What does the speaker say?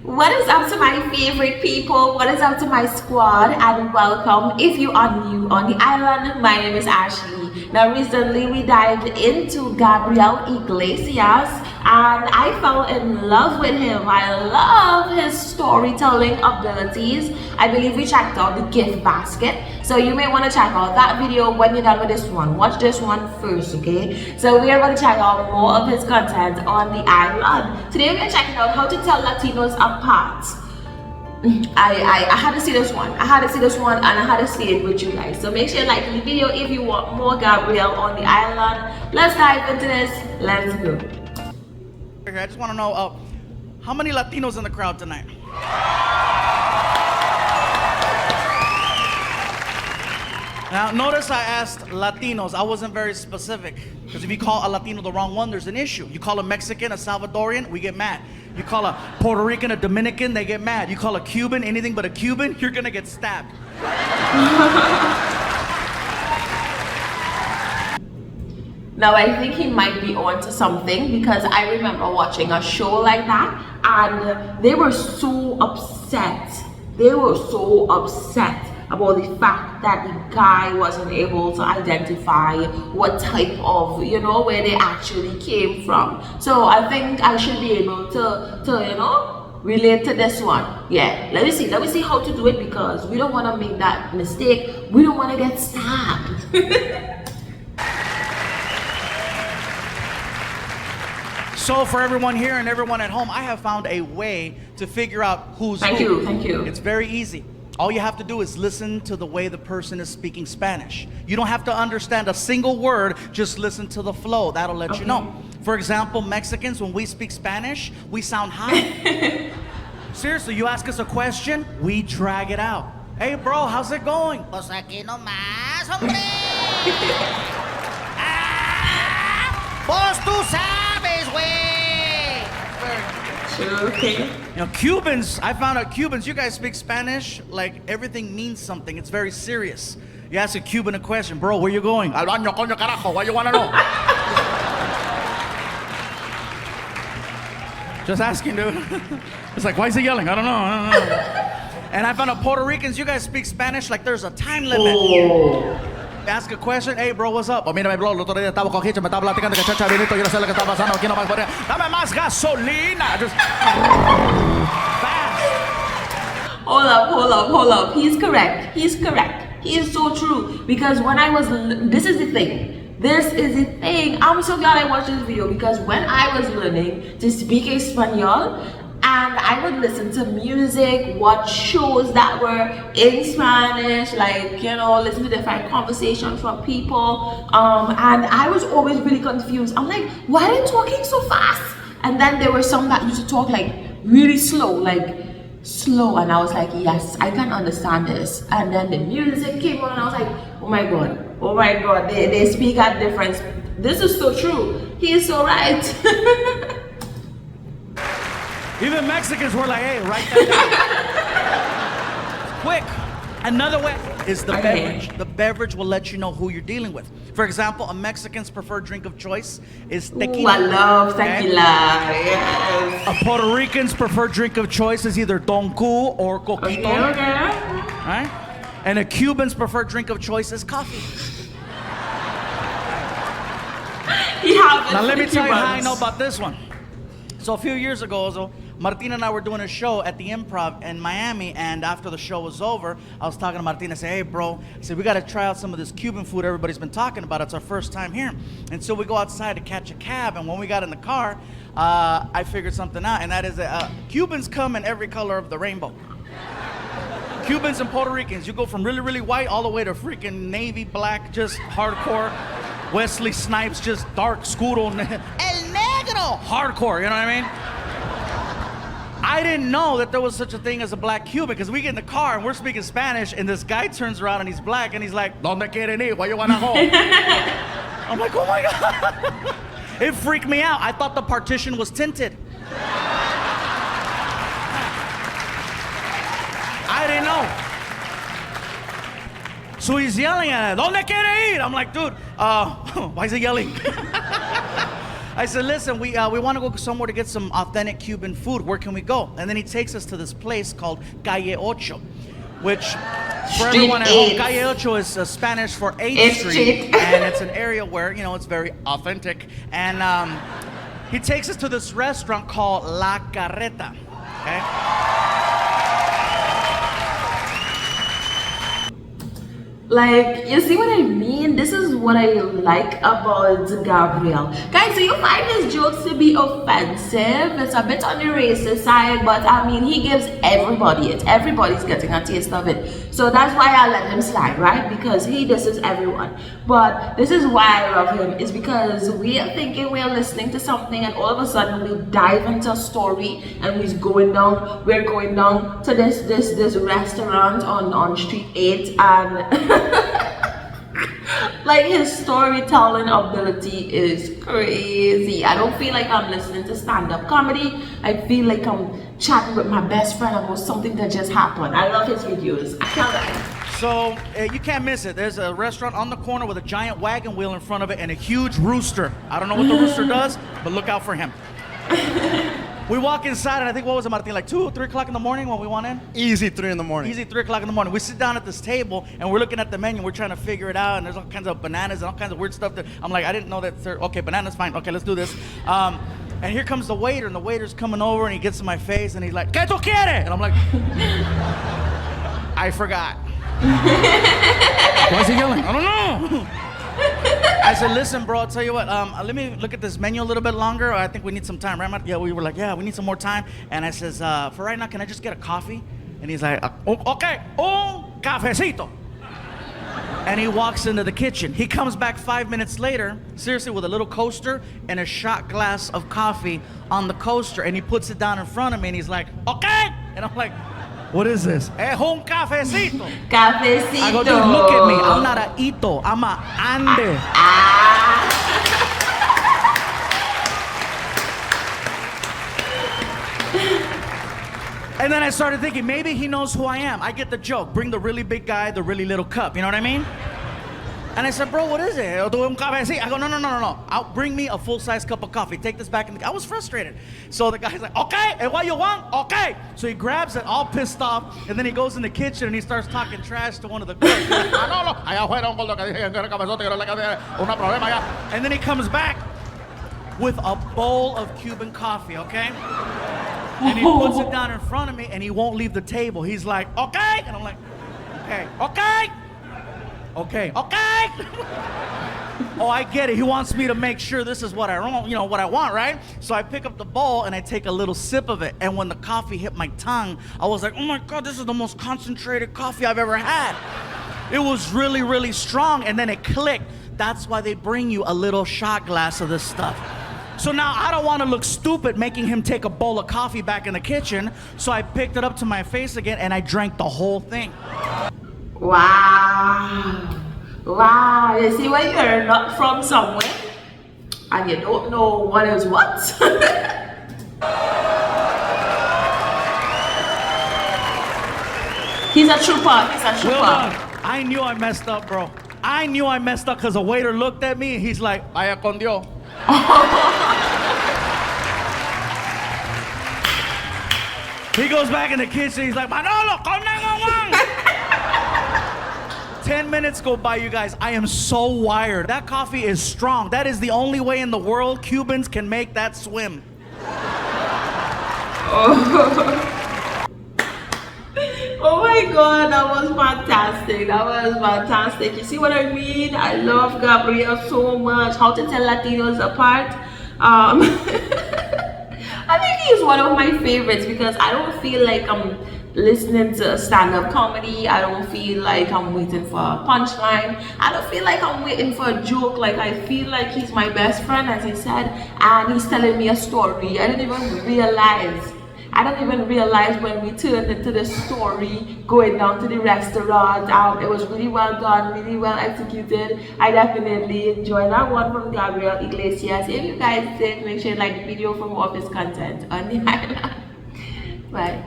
What is up to my favorite people? What is up to my squad? And welcome if you are new on the island. My name is Ashley. Now recently we dived into Gabriel Iglesias and I fell in love with him. I love his storytelling abilities. I believe we checked out the gift basket. So you may want to check out that video when you're done with this one. Watch this one first, okay? So we are going to check out more of his content on the island. Today we are checking out how to tell Latinos apart. I had to see this one. I had to see this one and I had to see it with you guys. So make sure you like the video if you want more Gabriel on the island. Let's dive into this. Let's go. I just want to know how many Latinos in the crowd tonight? Now, notice I asked Latinos. I wasn't very specific. Because if you call a Latino the wrong one, there's an issue. You call a Mexican, a Salvadorian, we get mad. You call a Puerto Rican, a Dominican, they get mad. You call a Cuban, anything but a Cuban, you're gonna get stabbed. Now I think he might be onto something because I remember watching a show like that and they were so upset. They were so upset about the fact that the guy wasn't able to identify what type of, where they actually came from. So I think I should be able to relate to this one. Yeah, let me see how to do it because we don't want to make that mistake. We don't want to get stabbed. So for everyone here and everyone at home, I have found a way to figure out who's Thank who. you. It's very easy. All you have to do is listen to the way the person is speaking Spanish. You don't have to understand a single word, just listen to the flow. That'll let you know. For example, Mexicans, when we speak Spanish, we sound high. Seriously, you ask us a question, we drag it out. Hey bro, how's it going? Pues aquí nomás, hombre. Pues tú sabes, güey. Okay. Cubans, I found out Cubans, you guys speak Spanish, like everything means something. It's very serious. You ask a Cuban a question, bro, where you going? Al baño, coño, carajo, why you wanna know? Just asking, dude. It's like, why is he yelling? I don't know. And I found out Puerto Ricans, you guys speak Spanish like there's a time limit. Oh. Ask a question, hey bro, what's up? Oh, mírame bro, el otro día estaba con Hitch, me estaba platicando que chacha vinito, yo no sé lo que está pasando, aquí no más podría. Dame más gasolina. Just fast. Hold up. He's correct. He is so true. Because when I was, this is the thing. I'm so glad I watched this video because when I was learning to speak Espanol, and I would listen to music, watch shows that were in Spanish, like, listen to different conversations from people. And I was always really confused. I'm like, why are they talking so fast? And then there were some that used to talk like really slow. And I was like, yes, I can understand this. And then the music came on and I was like, oh my God, they speak at different. This is so true. He is so right. Even Mexicans were like, hey, write that down. Quick. Another way is the beverage. The beverage will let you know who you're dealing with. For example, a Mexican's preferred drink of choice is tequila. Ooh, I love tequila. Okay? Yes. A Puerto Rican's preferred drink of choice is either Don Q or Coquito. Okay. Right? And a Cuban's preferred drink of choice is coffee. Now let me tell you how I know about this one. So a few years ago, Martina and I were doing a show at the Improv in Miami, and after the show was over, I was talking to Martina. I said, hey, bro, I said, we got to try out some of this Cuban food everybody's been talking about. It's our first time here. And so we go outside to catch a cab, and when we got in the car, I figured something out, and that is that Cubans come in every color of the rainbow. Cubans and Puerto Ricans, you go from really, really white all the way to freaking navy black, just hardcore. Wesley Snipes, just dark, scuro. El negro! Hardcore, you know what I mean? I didn't know that there was such a thing as a black Cuban because we get in the car and we're speaking Spanish and this guy turns around and he's black and he's like, ¿Dónde quieren ir? Why you wanna go? I'm like, oh my God. It freaked me out. I thought the partition was tinted. I didn't know. So he's yelling at us, ¿Dónde quiere ir? I'm like, dude, why is he yelling? I said, listen, we want to go somewhere to get some authentic Cuban food. Where can we go? And then he takes us to this place called Calle Ocho, which for everyone at home, Calle Ocho is Spanish for 8th Street, and it's an area where, you know, it's very authentic. And he takes us to this restaurant called La Carreta, okay? Like, you see what I mean? This is what I like about Gabriel. Guys, so you find his jokes to be offensive. It's a bit on the racist side, but I mean, he gives everybody it. Everybody's getting a taste of it. So that's why I let him slide, right? Because he disses everyone. But this is why I love him, is because we are thinking we're listening to something and all of a sudden we dive into a story and we're going down to this restaurant on Street 8 and like his storytelling ability is crazy. I don't feel like I'm listening to stand-up comedy. I feel like I'm chatting with my best friend about something that just happened. I love his videos. I can't lie. So you can't miss it. There's a restaurant on the corner with a giant wagon wheel in front of it and a huge rooster. I don't know what the rooster does, but look out for him. We walk inside, and I think, what was it, Martin, like 2 or 3 o'clock in the morning when we went in? Easy 3 in the morning. Easy 3 o'clock in the morning. We sit down at this table, and we're looking at the menu. We're trying to figure it out, and there's all kinds of bananas and all kinds of weird stuff that I'm like, I didn't know that. Okay, banana's fine. Okay, let's do this. And here comes the waiter, and the waiter's coming over, and he gets in my face, and he's like, ¿Qué tú quieres? And I'm like, I forgot. Why is he yelling? I don't know. I said, listen, bro, I'll tell you what, let me look at this menu a little bit longer. I think we need some time, right, Matt? Yeah, we were like, yeah, we need some more time. And I says, for right now, can I just get a coffee? And he's like, okay, un cafecito. And he walks into the kitchen. He comes back 5 minutes later, seriously, with a little coaster and a shot glass of coffee on the coaster. And he puts it down in front of me, and he's like, okay. And I'm like, what is this? Es un cafecito. Cafecito. I go, dude, look at me. I'm not a ito. I'm a ande. And then I started thinking, maybe he knows who I am. I get the joke. Bring the really big guy, the really little cup. You know what I mean? And I said, bro, what is it? I go, no. Bring me a full-size cup of coffee. Take this back. I was frustrated. So the guy's like, okay, and what you want? Okay. So he grabs it, all pissed off, and then he goes in the kitchen and he starts talking trash to one of the cooks. And then he comes back with a bowl of Cuban coffee, okay? And he puts it down in front of me, and he won't leave the table. He's like, okay. And I'm like, okay. Oh, I get it. He wants me to make sure this is what I want, what I want, right? So I pick up the bowl and I take a little sip of it. And when the coffee hit my tongue, I was like, oh my God, this is the most concentrated coffee I've ever had. It was really, really strong. And then it clicked. That's why they bring you a little shot glass of this stuff. So now I don't want to look stupid making him take a bowl of coffee back in the kitchen. So I picked it up to my face again and I drank the whole thing. Wow, you see when you're not from somewhere and you don't know what is what? He's a trooper. Well done. I knew I messed up, bro. I knew I messed up because the waiter looked at me and he's like, vaya con Dios. He goes back in the kitchen, he's like, Manolo, call 911. 10 minutes go by, you guys. I am so wired. That coffee is strong. That is the only way in the world Cubans can make that swim. Oh my God, that was fantastic. You see what I mean? I love Gabriel so much. How to tell Latinos apart. I think he's one of my favorites because I don't feel like I'm listening to stand-up comedy. I don't feel like I'm waiting for a punchline. I don't feel like I'm waiting for a joke. Like, I feel like he's my best friend, as he said, and he's telling me a story. I don't even realize when we turned into the story going down to the restaurant. It was really well done, really well executed. I definitely enjoyed that one from Gabriel Iglesias. If you guys did, make sure you like the video for more of his content on the island. Bye.